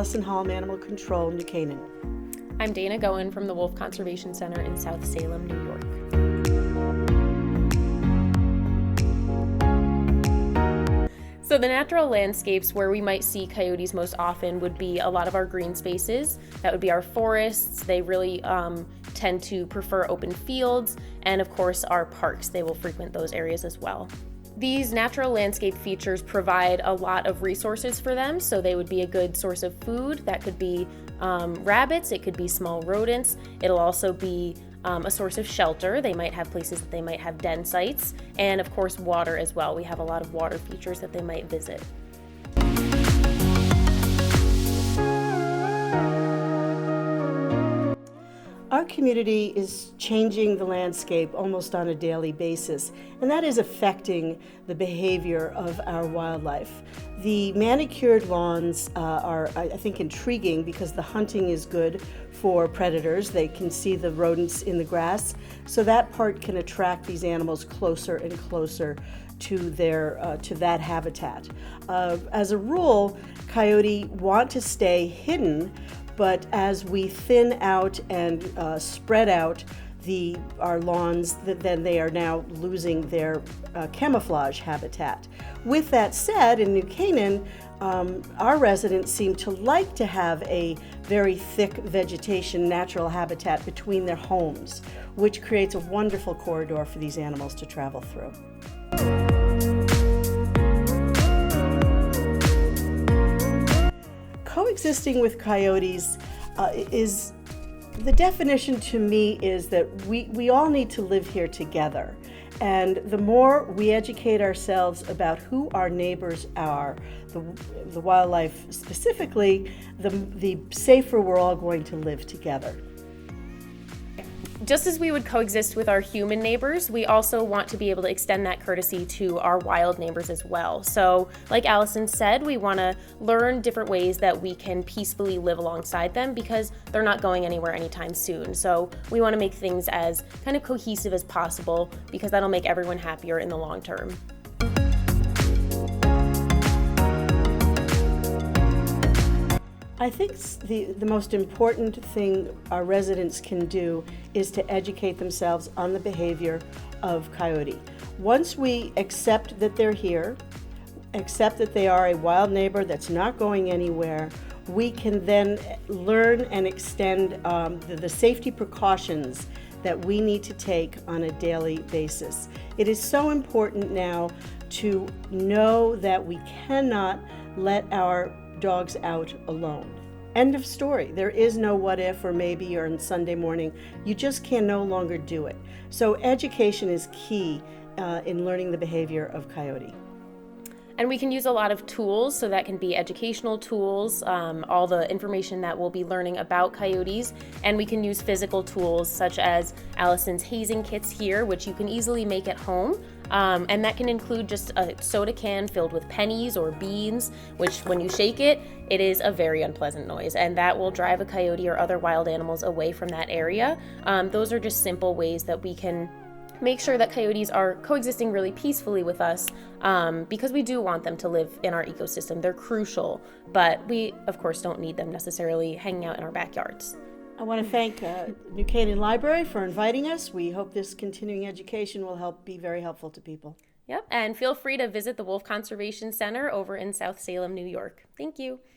Allyson Halm, Animal Control, New Canaan. I'm Dana Goin from the Wolf Conservation Center in South Salem, New York. So the natural landscapes where we might see coyotes most often would be a lot of our green spaces. That would be our forests. They really tend to prefer open fields, and of course our parks. They will frequent those areas as well. These natural landscape features provide a lot of resources for them, so they would be a good source of food. That could be rabbits, it could be small rodents. It'll also be a source of shelter. They might have places that they might have den sites, and of course water as well. We have a lot of water features that they might visit. Our community is changing the landscape almost on a daily basis, and that is affecting the behavior of our wildlife. The manicured lawns are, I think, intriguing because the hunting is good for predators. They can see the rodents in the grass, so that part can attract these animals closer and closer to that habitat. As a rule, coyote want to stay hidden, but as we thin out and spread out our lawns, then they are now losing their camouflage habitat. With that said, in New Canaan, our residents seem to like to have a very thick vegetation, natural habitat between their homes, which creates a wonderful corridor for these animals to travel through. Coexisting with coyotes is the definition to me is that we all need to live here together. And the more we educate ourselves about who our neighbors are, the wildlife specifically, the safer we're all going to live together. Just as we would coexist with our human neighbors, we also want to be able to extend that courtesy to our wild neighbors as well. So, like Allyson said, we want to learn different ways that we can peacefully live alongside them because they're not going anywhere anytime soon. So we want to make things as kind of cohesive as possible because that'll make everyone happier in the long term. I think the most important thing our residents can do is to educate themselves on the behavior of coyote. Once we accept that they're here, accept that they are a wild neighbor that's not going anywhere, we can then learn and extend the safety precautions that we need to take on a daily basis. It is so important now to know that we cannot let our dogs out alone. End of story. There is no what if or maybe or on Sunday morning. You just can no longer do it. So education is key in learning the behavior of coyote. And we can use a lot of tools, so that can be educational tools, all the information that we'll be learning about coyotes, and we can use physical tools such as Allyson's hazing kits here, which you can easily make at home, and that can include just a soda can filled with pennies or beans, which when you shake it, it is a very unpleasant noise, and that will drive a coyote or other wild animals away from that area. Those are just simple ways that we can make sure that coyotes are coexisting really peacefully with us because we do want them to live in our ecosystem. They're crucial, but we, of course, don't need them necessarily hanging out in our backyards. I want to thank New Canaan Library for inviting us. We hope this continuing education will be very helpful to people. Yep, and feel free to visit the Wolf Conservation Center over in South Salem, New York. Thank you.